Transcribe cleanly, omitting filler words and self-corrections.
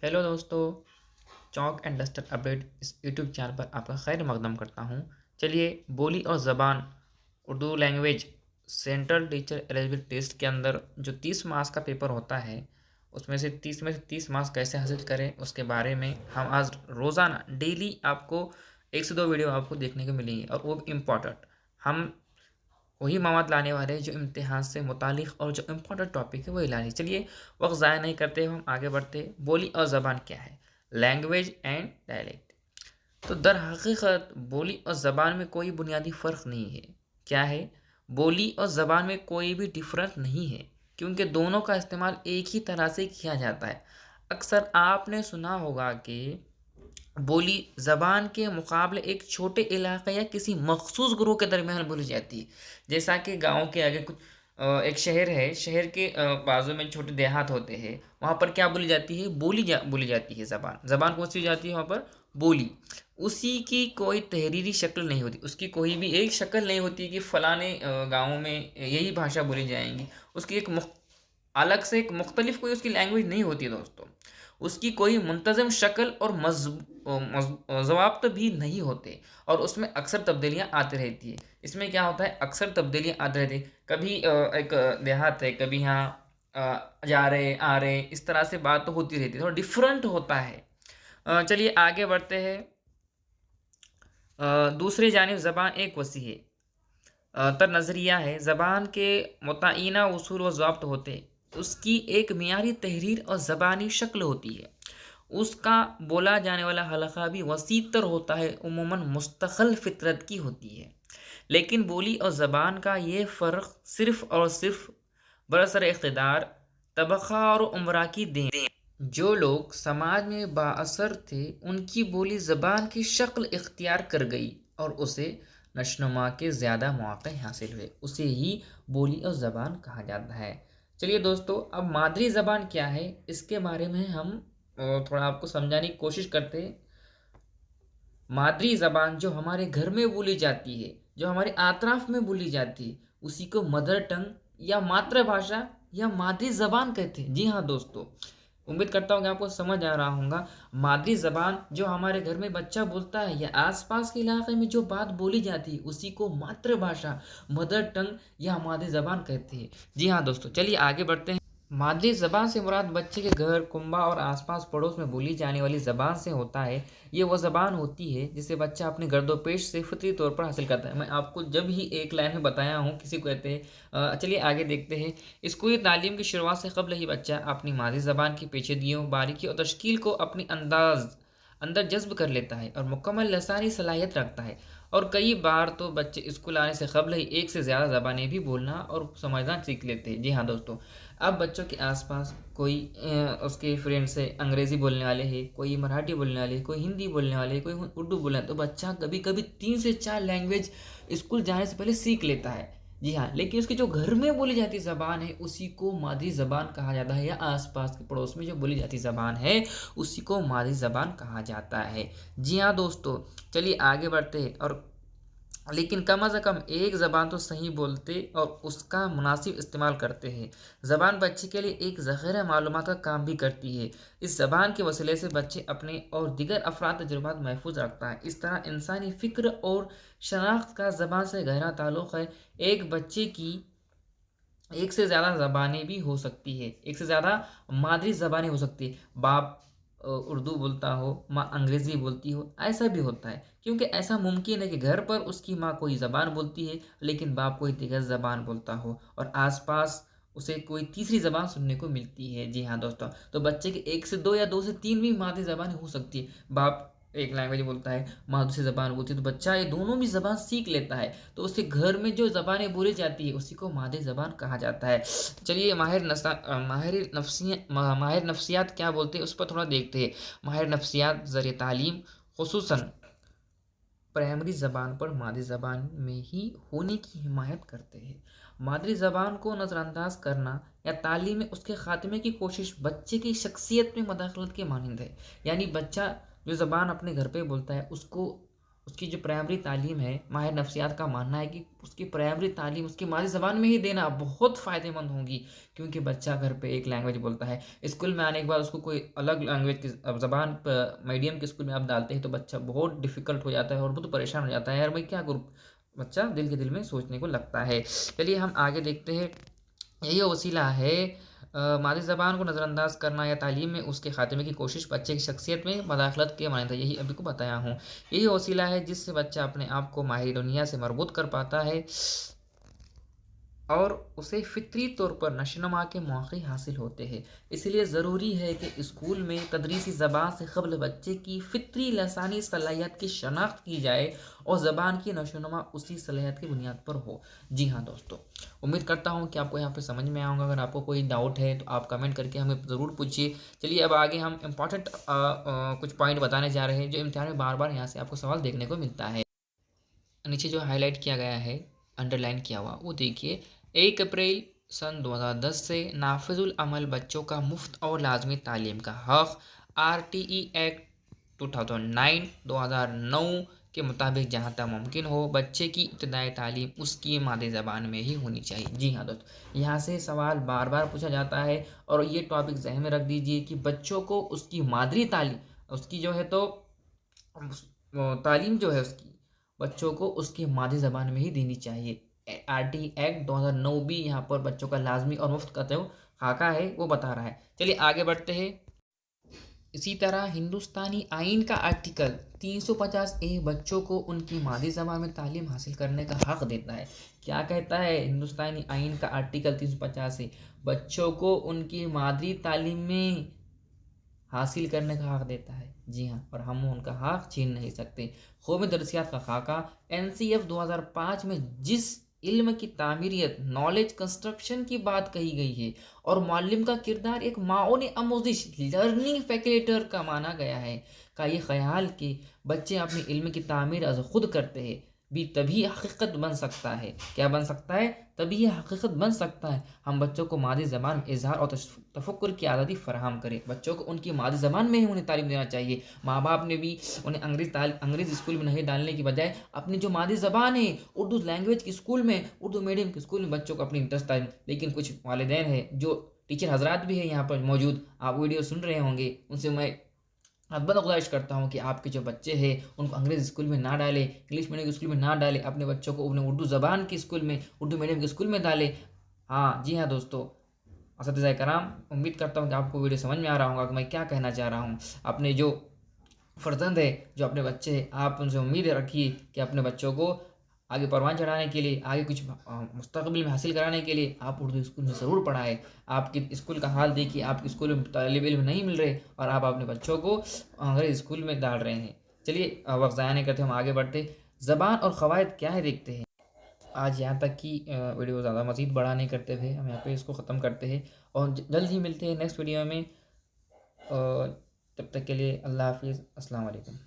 Hello दोस्तों, chalk and duster update इस YouTube channel पर आपका खैर मकदम करता हूँ। चलिए, बोली और ज़बान Urdu language central teacher eligibility test के अंदर जो 30 मार्क्स का पेपर होता है, उसमें से 30 मार्क्स कैसे हासिल करें उसके बारे में हम आज रोज़ाना डेली आपको 1 से 2 वीडियो आपको देखने को मिलेंगी और वो भी इम्पॉर्टेंट। हम वही मवाद लाने वाले हैं जो इम्तिहान से मुतालिक और जो इम्पोर्टेंट टॉपिक है वही लाने। चलिए, वक्त ज़ाया नहीं करते हम आगे बढ़ते। बोली और ज़बान क्या है? Language and dialect. तो दर हकीकत बोली और ज़बान में कोई बुनियादी फ़र्क नहीं है। क्या है? बोली और ज़बान में कोई भी डिफरेंस नहीं है, क्योंकि दोनों का इस्तेमाल एक ही तरह से किया जाता है। अक्सर आपने सुना होगा कि बोली ज़बान के मुकाबले एक छोटे इलाके या किसी मखसूस ग्रुप के दरमियान बोली जाती है। जैसा कि गाँव के आगे कुछ एक शहर है, शहर के बाजू में छोटे देहात होते हैं, वहाँ पर क्या बोली जाती है? बोली जाती है ज़बान। ज़बान कौन सी जाती है वहाँ पर? बोली। उसी की कोई तहरीरी शक्ल नहीं होती, उसकी कोई भी एक शक्ल नहीं होती कि फ़लाने गाँव में यही भाषा बोली जाएँगी। उसकी एक अलग से एक मुख्तलिफ कोई उसकी लैंग्वेज नहीं होती दोस्तों। उसकी कोई मुंतज़म शक्ल और ज़वाब्त भी नहीं होते और उसमें अक्सर तब्दीलियाँ आती रहती है। इसमें क्या होता है? अक्सर तब्दीलियाँ आती रहती है। कभी एक देहात है, कभी यहाँ जा रहे, आ रहे, इस तरह से बात तो होती रहती है, थोड़ा डिफरेंट होता है। चलिए आगे बढ़ते हैं। दूसरी जानिब ज़बान एक वसी है तर नज़रिया है। ज़बान के मुतय्यना उसूल व ज़वाब्त होते हैं। उसकी एक मियारी तहरीर और ज़बानी शक्ल होती है। उसका बोला जाने वाला हलक़ा भी वसीतर होता है, उमूमन मुस्तक़ल फ़ितरत की होती है। लेकिन बोली और ज़बान का ये फ़र्क सिर्फ़ और सिर्फ़ बरसर इक़्तिदार, तबक़ा और उम्रा की देन। जो लोग समाज में बाअसर थे, उनकी बोली ज़बान की शक्ल इख्तियार कर गई और उसे नशोनुमा के ज़्यादा मौक़े हासिल हुए। उसे ही बोली और ज़बान कहा जाता है। चलिए दोस्तों, अब मादरी ज़बान क्या है, इसके बारे में हम थोड़ा आपको समझाने की कोशिश करते हैं। मादरी ज़बान जो हमारे घर में बोली जाती है, जो हमारे आतराफ में बोली जाती है, उसी को मदर टंग या मातृभाषा या मादरी ज़बान कहते हैं। जी हाँ दोस्तों, उम्मीद करता हूँ कि आपको समझ आ रहा होगा। मादरी ज़बान जो हमारे घर में बच्चा बोलता है या आस-पास के इलाके में जो बात बोली जाती है, उसी को मातृभाषा, मदर टंग या मादरी ज़बान कहते हैं। जी हाँ दोस्तों, चलिए आगे बढ़ते हैं। मादरी ज़बान से मुराद बच्चे के घर, कुंबा और आसपास पड़ोस में बोली जाने वाली ज़बान से होता है। ये वह ज़बान होती है जिसे बच्चा अपने गर्दोपेश से फितरी तौर पर हासिल करता है। मैं आपको जब ही एक लाइन में बताया हूँ, किसी को कहते हैं। चलिए आगे देखते हैं। स्कूली तालीम की शुरुआत से कबल ही बच्चा अपनी मादरी ज़बान की पेचीदगियों, बारीकी और तश्कील को अपनी अंदर जज़्ब कर लेता है और मुकम्मल लसानी सलाहियत रखता है। और कई बार तो बच्चे स्कूल आने से कबल ही एक से ज़्यादा ज़बानें भी बोलना और समझना सीख लेते हैं। जी हाँ दोस्तों, अब बच्चों के आसपास कोई उसके फ्रेंड्स है, अंग्रेज़ी बोलने वाले हैं, कोई मराठी बोलने वाले हैं, कोई हिंदी बोलने वाले हैं, कोई उर्दू बोलने वाला है, तो बच्चा कभी-कभी 3 से 4 लैंग्वेज स्कूल जाने से पहले सीख लेता है। जी हाँ, लेकिन उसकी जो घर में बोली जाती ज़बान है, उसी को मादरी ज़बान कहा जाता है, या आस-पास के पड़ोस में जो बोली जाती ज़बान है, उसी को मादरी ज़बान कहा जाता है। जी हाँ दोस्तों, चलिए आगे बढ़ते हैं। और लेकिन कम अज़ कम एक ज़बान तो सही बोलते और उसका मुनासिब इस्तेमाल करते हैं। ज़बान बच्चे के लिए एक ज़ख़ीरा मालूमात का काम भी करती है। इस ज़बान के वसीले से बच्चे अपने और दीगर अफ़राद तजुर्बात महफूज रखता है। इस तरह इंसानी फ़िक्र और शनाख्त का ज़बान से गहरा ताल्लुक़ है। एक बच्चे की एक से ज़्यादा ज़बानें भी हो सकती है, एक से ज़्यादा मादरी ज़बानें हो सकती है। बाप उर्दू बोलता हो, माँ अंग्रेज़ी बोलती हो, ऐसा भी होता है। क्योंकि ऐसा मुमकिन है कि घर पर उसकी माँ कोई ज़बान बोलती है, लेकिन बाप कोई दीगर ज़बान बोलता हो और आस-पास उसे कोई तीसरी ज़बान सुनने को मिलती है। जी हाँ दोस्तों, तो बच्चे की 1 से 2 या 2 से 3 भी मादरी ज़बानें हो सकती है। बाप एक लैंग्वेज बोलता है, माँ दूसरी ज़बान बोलती है, तो बच्चा ये दोनों भी ज़बान सीख लेता है। तो उसके घर में जो ज़बानें बोली जाती है, उसी को मादरी ज़बान कहा जाता है। चलिए माहिर नफ्सियात क्या बोलते हैं, उस पर थोड़ा देखते हैं। माहिर नफ्सियात ज़रिए तालीम खुसूसन प्राइमरी ज़बान पर मादरी ज़बान में ही होने की हिमायत करते हैं। मादरी ज़बान को नज़रअंदाज करना या तालीम में उसके ख़ात्मे की कोशिश बच्चे की शख्सियत में मदाखलत के मानंद है। यानी बच्चा जो ज़बान अपने घर पे बोलता है, उसको उसकी जो प्राइमरी तालीम है, माहिर नफ्सियात का मानना है कि उसकी प्राइमरी तालीम उसकी मादरी ज़बान में ही देना बहुत फ़ायदेमंद होगी, क्योंकि बच्चा घर पे एक लैंग्वेज बोलता है, स्कूल में आने के बाद उसको कोई अलग लैंग्वेज की ज़बान प मीडियम के स्कूल में आप डालते हैं तो बच्चा बहुत डिफ़िकल्ट हो जाता है और बहुत परेशान हो जाता है, यार मैं क्या करूँ? बच्चा दिल के दिल में सोचने को लगता है। चलिए हम आगे देखते हैं। यही वसीला है मादरी ज़बान को नज़रअंदाज करना या तालीम में उसके ख़ात्मे की कोशिश बच्चे की शख्सियत में मदाखलत के मानता है। यही अभी को बताया हूँ। यही वसीला है जिससे बच्चा अपने आप को माहिर दुनिया से मरबूत कर पाता है और उसे फ़ितरी तौर पर नशोनुमा के मौक़े हासिल होते हैं। इसलिए ज़रूरी है कि स्कूल में तदरीसी ज़बान से क़ब्ल बच्चे की फ़ितरी लसानी सलाहियत की शनाख्त की जाए और ज़बान की नशोनुमा उसी सलाहियत की बुनियाद पर हो। जी हाँ दोस्तों, उम्मीद करता हूँ कि आपको यहाँ पे समझ में आया होगा। अगर आपको कोई डाउट है तो आप कमेंट करके हमें ज़रूर पूछिए। चलिए अब आगे हम इम्पॉर्टेंट कुछ पॉइंट बताने जा रहे हैं जो इम्तिहान में बार-बार यहाँ से आपको सवाल देखने को मिलता है। नीचे जो हाईलाइट किया गया है, अंडरलाइन किया हुआ, वो देखिए। 1 अप्रैल सन 2010 से नाफिजुल अमल बच्चों का मुफ्त और लाजमी तालीम का हक़ आरटीई एक्ट 2009 के मुताबिक जहाँ तक मुमकिन हो बच्चे की इब्तदाई तालीम उसकी मादरी ज़बान में ही होनी चाहिए। जी हाँ दोस्तों, यहाँ से सवाल बार बार पूछा जाता है और ये टॉपिक ज़हन में रख दीजिए कि बच्चों को उसकी मादरी तालीम, उसकी जो है तो तालीम जो है उसकी बच्चों को उसकी मादरी ज़बान में ही देनी चाहिए। आरटी एक्ट 2009 भी यहाँ पर बच्चों का लाजमी और मुफ्त का जो खाका है वो बता रहा है। चलिए आगे बढ़ते हैं। इसी तरह हिंदुस्तानी आइन का आर्टिकल 350 ए बच्चों को उनकी मादरी ज़बान में तालीम हासिल करने का हक़ देता है। क्या कहता है हिंदुस्तानी आइन का आर्टिकल 350 ए? बच्चों को उनकी मादरी तालीम में हासिल करने का हक़ देता है। जी हाँ, और हम उनका हक़ छीन नहीं सकते। कौमी दरसियात का खाका NCF 2005 में जिस इल्म की तामीरियत, नॉलेज कंस्ट्रक्शन की बात कही गई है और मुअल्लिम का किरदार एक माओन आमोजिश, लर्निंग फैसिलिटेटर का माना गया है, का ये ख्याल कि बच्चे अपने इल्म की तामीर अज़ खुद करते हैं भी तभी हकीकत बन सकता है। क्या बन सकता है? तभी ये हकीकत बन सकता है। हम बच्चों को मादरी ज़बान में इज़हार और तफक्कुर की आज़ादी फ़राहम करें। बच्चों को उनकी मादरी ज़बान में ही उन्हें तालीम देना चाहिए। माँ बाप ने भी उन्हें अंग्रेज़ी स्कूल में नहीं डालने की बजाय अपनी जो मादरी ज़बान है उर्दू लैंग्वेज के स्कूल में, उर्दू मीडियम के स्कूल में बच्चों को अपनी इंटरेस्ट तालीम। लेकिन कुछ वालिदैन हैं जो टीचर हजरात भी हैं यहाँ पर मौजूद, आप वीडियो सुन रहे होंगे, उनसे मैं अदब गुज़ारिश करता हूँ कि आपके जो बच्चे हैं उनको अंग्रेज़ी स्कूल में ना डालें, इंग्लिश मीडियम के स्कूल में ना डालें, अपने बच्चों को अपने उर्दू ज़बान के स्कूल में, उर्दू मीडियम के स्कूल में डालें। हाँ, जी हाँ दोस्तों, असातिज़ाए कराम, उम्मीद करता हूँ कि आपको वीडियो समझ में आ रहा होगा कि मैं क्या कहना चाह रहा हूँ। अपने जो फ़र्ज़ंद है, जो अपने बच्चे हैं, आप उनसे उम्मीद रखिए कि अपने बच्चों को आगे परवान चढ़ाने के लिए, आगे कुछ मुस्तक़बिल में हासिल कराने के लिए आप उर्दू स्कूल में ज़रूर पढ़ाएँ। आपके स्कूल का हाल देखिए, आपके स्कूल में तालिब इल्म नहीं मिल रहे और आप अपने बच्चों को अंग्रेज़ी स्कूल में डाल रहे हैं। चलिए वक़्त ज़ाया नहीं करते, हम आगे बढ़ते। ज़बान और क़वाइद क्या है देखते हैं। आज यहाँ तक की वीडियो ज़्यादा मज़ीद बड़ा नहीं करते थे, हम यहाँ पे इसको ख़त्म करते हैं और जल्द ही मिलते हैं नेक्स्ट वीडियो में। तब तक के लिए अल्लाह हाफ़िज़, अस्सलाम वालेकुम।